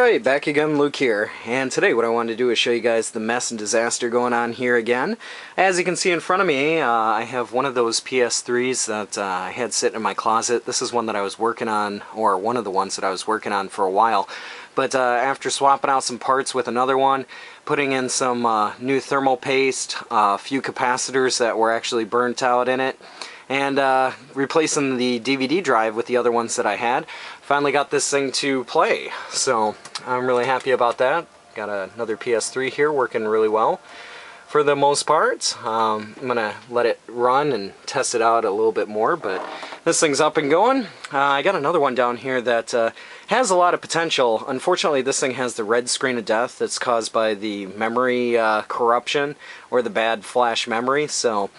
Alright, back again, Luke here, and today what I wanted to do is show you guys the mess and disaster going on here again. As you can see in front of me, I have one of those PS3s that I had sitting in my closet. This is one that I was working on, or one of the ones that I was working on for a while. But after swapping out some parts with another one, putting in some new thermal paste, a few capacitors that were actually burnt out in it, and replacing the DVD drive with the other ones that I had, finally got this thing to play. So I'm really happy about that. Got another PS3 here working really well for the most part. I'm gonna let it run and test it out a little bit more, but this thing's up and going. I got another one down here that has a lot of potential. Unfortunately, this thing has the red screen of death that's caused by the memory corruption or the bad flash memory. So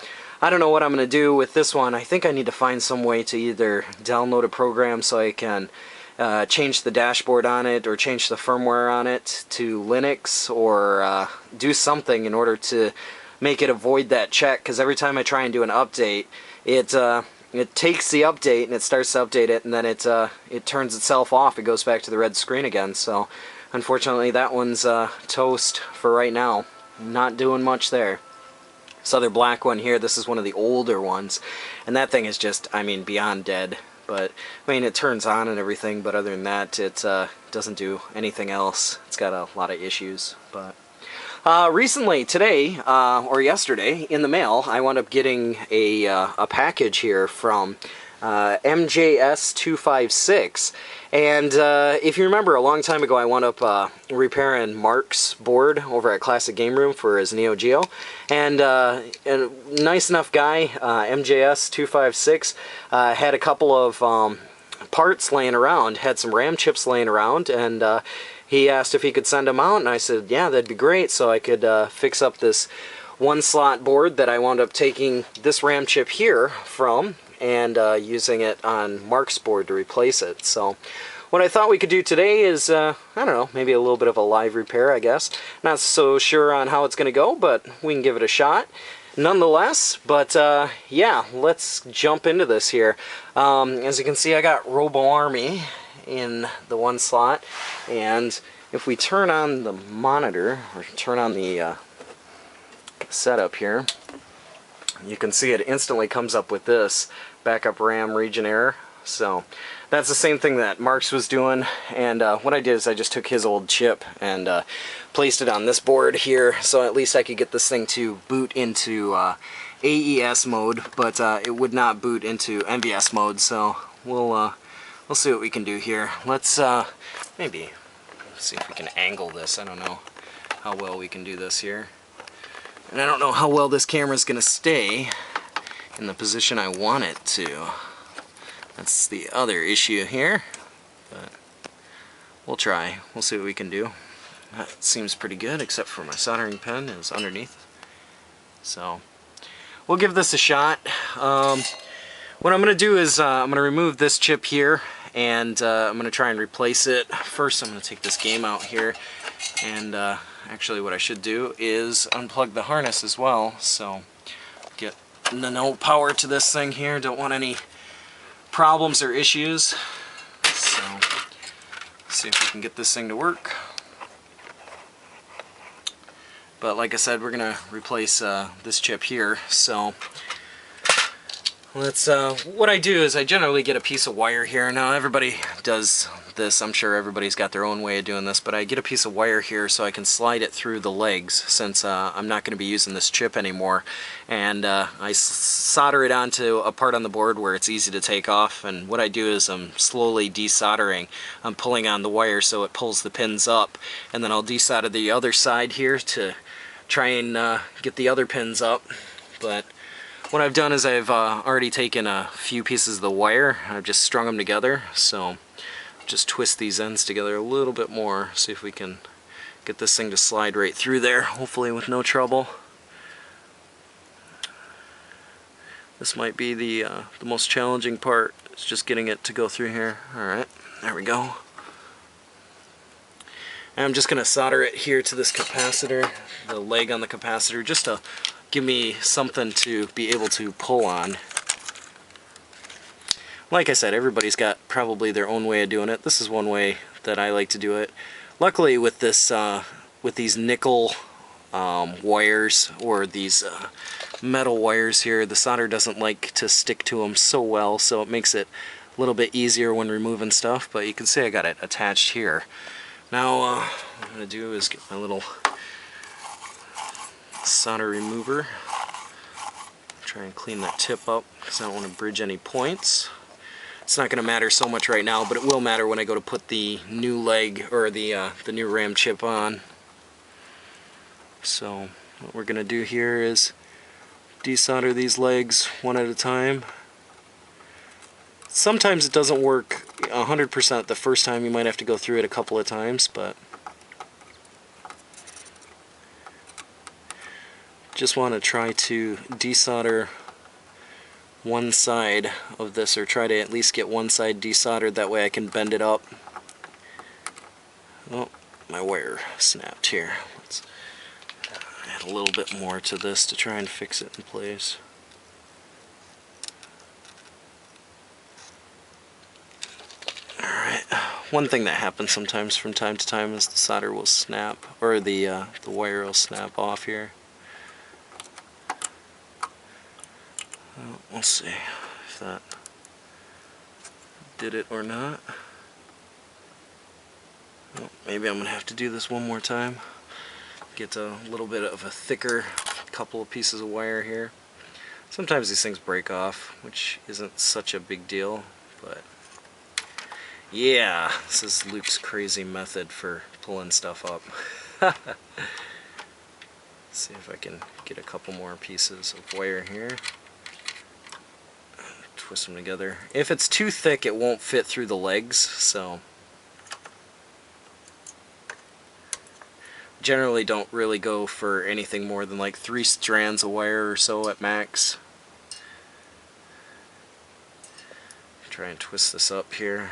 I don't know what I'm going to do with this one. I think I need to find some way to either download a program so I can change the dashboard on it or change the firmware on it to Linux, or do something in order to make it avoid that check, because every time I try and do an update, it takes the update and it starts to update it, and then it turns itself off. It goes back to the red screen again. So unfortunately that one's toast for right now. Not doing much there. This other black one here, this is one of the older ones, and that thing is just, I mean, beyond dead. But I mean, it turns on and everything, but other than that, it doesn't do anything else. It's got a lot of issues. But recently, today or yesterday, in the mail, I wound up getting a package here from MJS256. And if you remember, a long time ago I wound up repairing Mark's board over at Classic Game Room for his Neo Geo. And a nice enough guy, MJS256, had a couple of parts laying around, had some RAM chips laying around, and he asked if he could send them out, and I said, yeah, that'd be great, so I could fix up this one slot board that I wound up taking this RAM chip here from, and using it on Mark's board to replace it. So what I thought we could do today is, I don't know, maybe a little bit of a live repair, I guess. Not so sure on how it's going to go, but we can give it a shot nonetheless. But yeah, let's jump into this here. As you can see, I got Robo Army in the one slot, and if we turn on the monitor, or turn on the setup here, you can see it instantly comes up with this backup RAM region error. So that's the same thing that Mark's was doing, and what I did is I just took his old chip and placed it on this board here, so at least I could get this thing to boot into AES mode, but it would not boot into MVS mode. So we'll see what we can do here. Let's maybe see if we can angle this. I don't know how well we can do this here, and I don't know how well this camera's gonna stay in the position I want it to. That's the other issue here, but we'll try. We'll see what we can do. That seems pretty good, except for my soldering pen is underneath. So we'll give this a shot. What I'm going to do is I'm going to remove this chip here, and I'm going to try and replace it. First, I'm going to take this game out here, and actually what I should do is unplug the harness as well, so get no power to this thing here. Don't want any problems or issues. So let's see if we can get this thing to work. But like I said, we're gonna replace this chip here. So let's what I do is I generally get a piece of wire here. Now everybody does this, I'm sure everybody's got their own way of doing this, but I get a piece of wire here so I can slide it through the legs, since I'm not going to be using this chip anymore, and I solder it onto a part on the board where it's easy to take off. And what I do is I'm slowly desoldering. I'm pulling on the wire so it pulls the pins up, and then I'll desolder the other side here to try and get the other pins up. But what I've done is I've already taken a few pieces of the wire, I've just strung them together, so just twist these ends together a little bit more, see if we can get this thing to slide right through there, hopefully with no trouble. This might be the most challenging part, it's just getting it to go through here. Alright, there we go. And I'm just going to solder it here to this capacitor, the leg on the capacitor, just to give me something to be able to pull on. Like I said, everybody's got probably their own way of doing it. This is one way that I like to do it. Luckily with this with these nickel wires, or these metal wires here, the solder doesn't like to stick to them so well, so it makes it a little bit easier when removing stuff. But you can see I got it attached here. Now what I'm going to do is get my little solder remover, try and clean that tip up because I don't want to bridge any points. It's not going to matter so much right now, but it will matter when I go to put the new leg, or the new RAM chip on. So what we're going to do here is desolder these legs one at a time. Sometimes it doesn't work 100% the first time. You might have to go through it a couple of times, but just want to try to desolder one side of this, or try to at least get one side desoldered, that way I can bend it up. Oh, my wire snapped here. Let's add a little bit more to this to try and fix it in place. Alright, one thing that happens sometimes from time to time is the solder will snap, or the wire will snap off here. We'll see if that did it or not. Well, maybe I'm going to have to do this one more time. Get a little bit of a thicker couple of pieces of wire here. Sometimes these things break off, which isn't such a big deal, but yeah, this is Luke's crazy method for pulling stuff up. See if I can get a couple more pieces of wire here. Twist them together. If it's too thick, it won't fit through the legs, so generally don't really go for anything more than like 3 strands of wire or so at max. Try and twist this up here.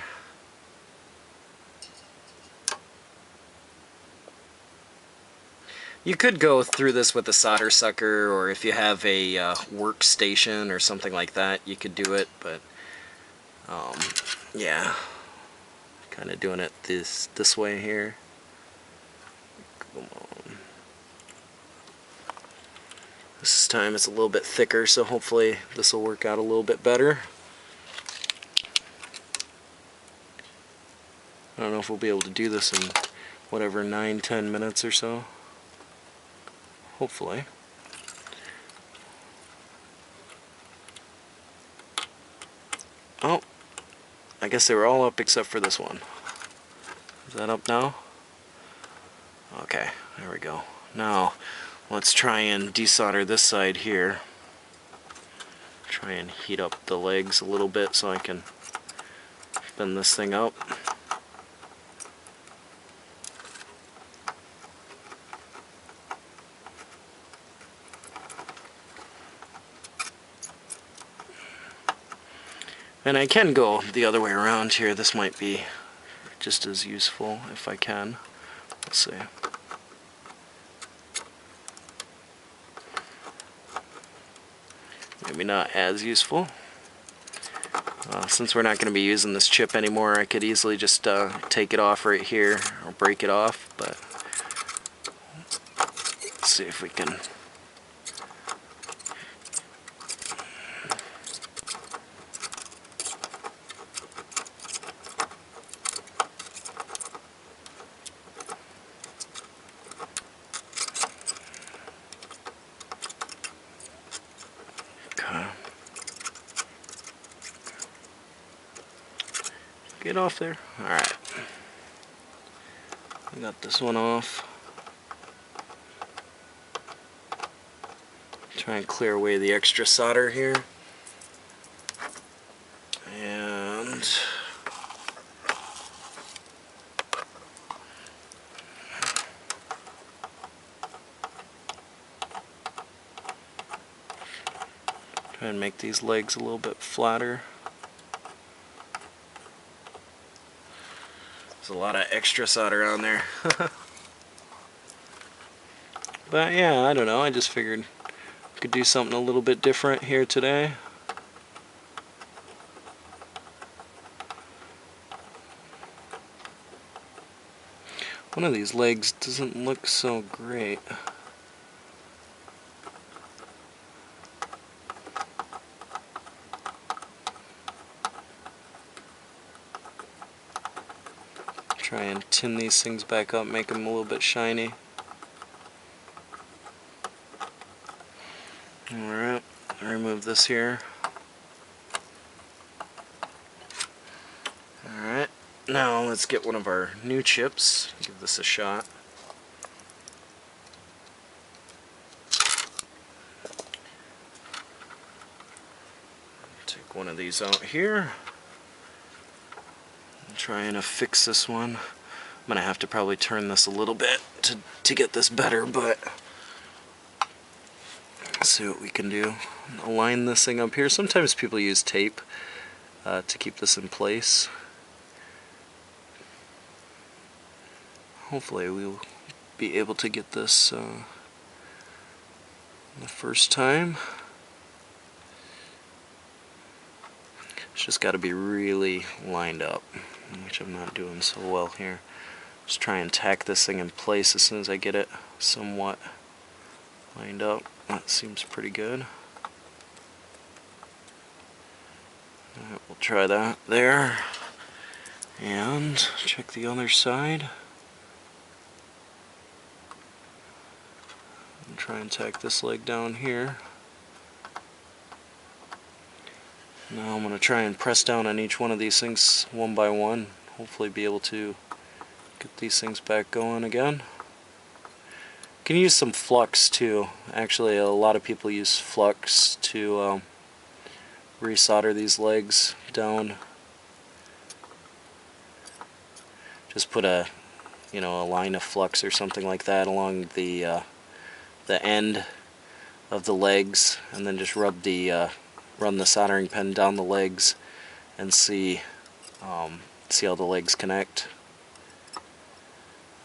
You could go through this with a solder sucker, or if you have a workstation or something like that, you could do it, but yeah, kind of doing it this way here. Come on. This time it's a little bit thicker, so hopefully this will work out a little bit better. I don't know if we'll be able to do this in whatever 9-10 minutes or so. Hopefully. Oh, I guess they were all up except for this one. Is that up now? Okay, there we go. Now, let's try and desolder this side here. Try and heat up the legs a little bit so I can bend this thing up. And I can go the other way around here. This might be just as useful if I can. Let's see. Maybe not as useful. Since we're not going to be using this chip anymore, I could easily just take it off right here, or break it off, but let's see if we can. Get off there. Alright. I got this one off. Try and clear away the extra solder here. And try and make these legs a little bit flatter. There's a lot of extra solder on there. But yeah, I don't know, I just figured I could do something a little bit different here today. One of these legs doesn't look so great. Try and tin these things back up, make them a little bit shiny. Alright, remove this here. Alright, now let's get one of our new chips, give this a shot. Take one of these out here. Try and affix this one. I'm gonna have to probably turn this a little bit to get this better, but let's see what we can do. Align this thing up here. Sometimes people use tape to keep this in place. Hopefully we'll be able to get this the first time. It's just got to be really lined up, which I'm not doing so well here. Just try and tack this thing in place as soon as I get it somewhat lined up. That seems pretty good. Alright, we'll try that there. And check the other side. And try and tack this leg down here. Now I'm going to try and press down on each one of these things one by one. Hopefully be able to get these things back going again. You can use some flux too. Actually, a lot of people use flux to resolder these legs down. Just put a line of flux or something like that along the end of the legs, and then just run the soldering pen down the legs and see how the legs connect.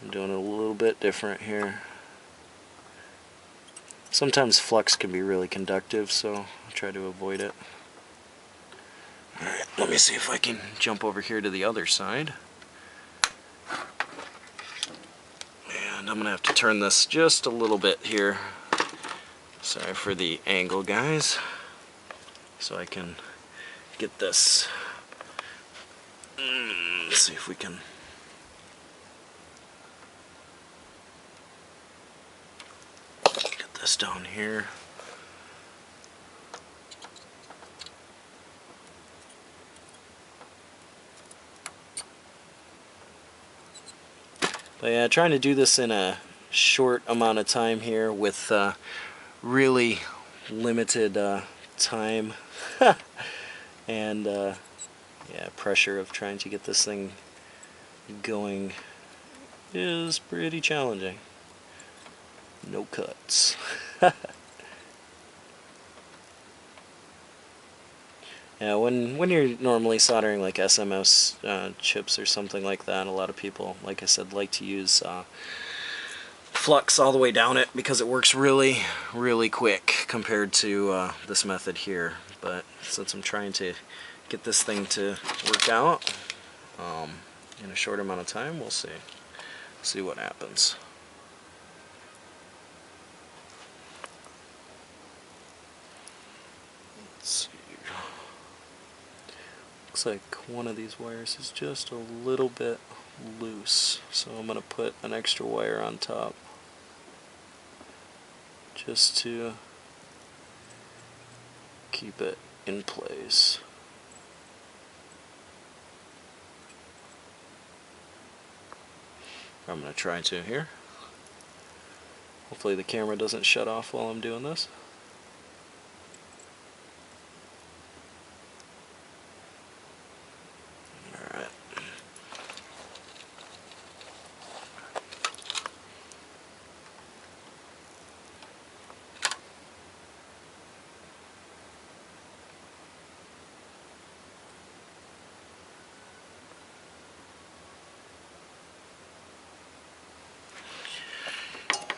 I'm doing it a little bit different here. Sometimes flux can be really conductive, so I'll try to avoid it. Alright, let me see if I can jump over here to the other side. And I'm going to have to turn this just a little bit here. Sorry for the angle, guys. So I can get this. Let's see if we can. Get this down here. But yeah, trying to do this in a short amount of time here with really limited time and yeah, pressure of trying to get this thing going is pretty challenging. No cuts. Yeah, when you're normally soldering like SMS chips or something like that, a lot of people, like I said, like to use flux all the way down it because it works really, really quick compared to this method here. But since I'm trying to get this thing to work out in a short amount of time, we'll see what happens. Let's see. Looks like one of these wires is just a little bit loose, so I'm going to put an extra wire on top just to keep it in place. I'm going to try to here. Hopefully the camera doesn't shut off while I'm doing this. Alright.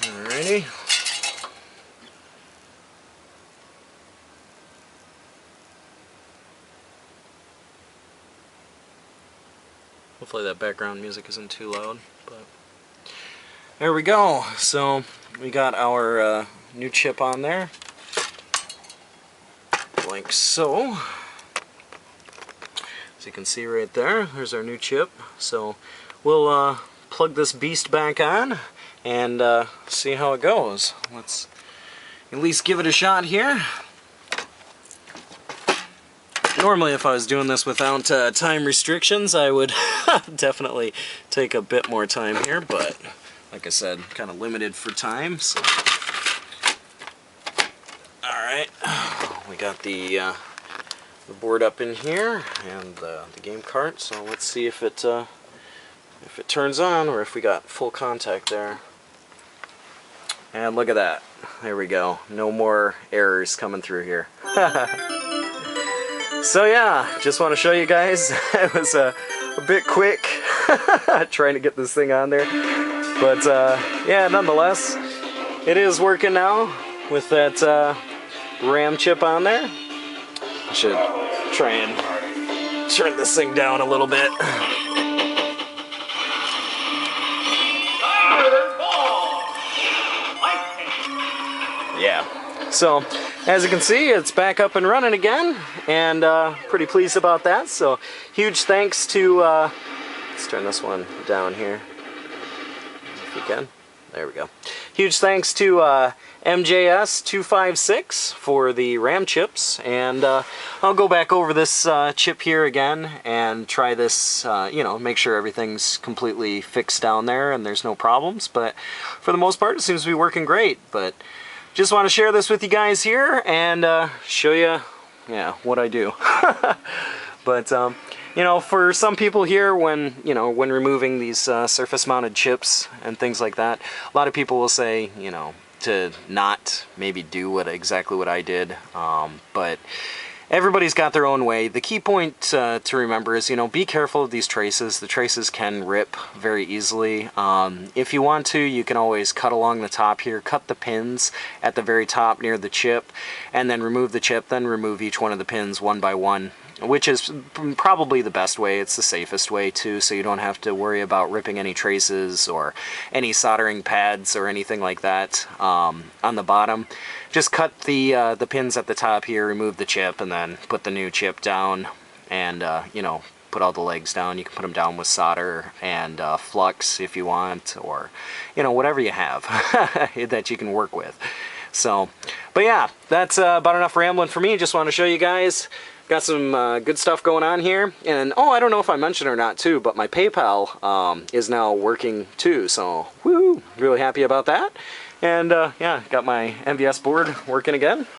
Alrighty. Hopefully that background music isn't too loud, but There we go. So we got our new chip on there, like so. As you can see right there, there's our new chip. So we'll plug this beast back on and see how it goes. Let's at least give it a shot here. Normally, if I was doing this without time restrictions, I would definitely take a bit more time here, but like I said, kind of limited for time. So. Alright, we got the board up in here and the game cart, so let's see if it turns on or if we got full contact there. And look at that. There we go. No more errors coming through here. So yeah, just want to show you guys, it was a bit quick trying to get this thing on there. But yeah, nonetheless, it is working now with that RAM chip on there. I should try and turn this thing down a little bit. Yeah. So, as you can see, it's back up and running again, and pretty pleased about that. So, huge thanks to, let's turn this one down here, if we can. There we go. Huge thanks to MJS256 for the RAM chips, and I'll go back over this chip here again and try this, you know, make sure everything's completely fixed down there and there's no problems. But for the most part, it seems to be working great. But just want to share this with you guys here and show you, yeah, what I do. But you know, for some people here, when removing these surface-mounted chips and things like that, a lot of people will say, you know, to not maybe do exactly what I did. But everybody's got their own way. The key point to remember is, you know, be careful of these traces. The traces can rip very easily. If you want to, you can always cut along the top here, cut the pins at the very top near the chip, and then remove the chip, then remove each one of the pins one by one, which is probably the best way. It's the safest way too, so you don't have to worry about ripping any traces or any soldering pads or anything like that on the bottom. Just cut the pins at the top here, remove the chip, and then put the new chip down, and you know, put all the legs down. You can put them down with solder and flux if you want, or you know, whatever you have that you can work with. So, but yeah, that's about enough rambling for me. Just want to show you guys. Got some good stuff going on here, and oh, I don't know if I mentioned or not too, but my PayPal is now working too, so woo, really happy about that. And yeah, got my MVS board working again.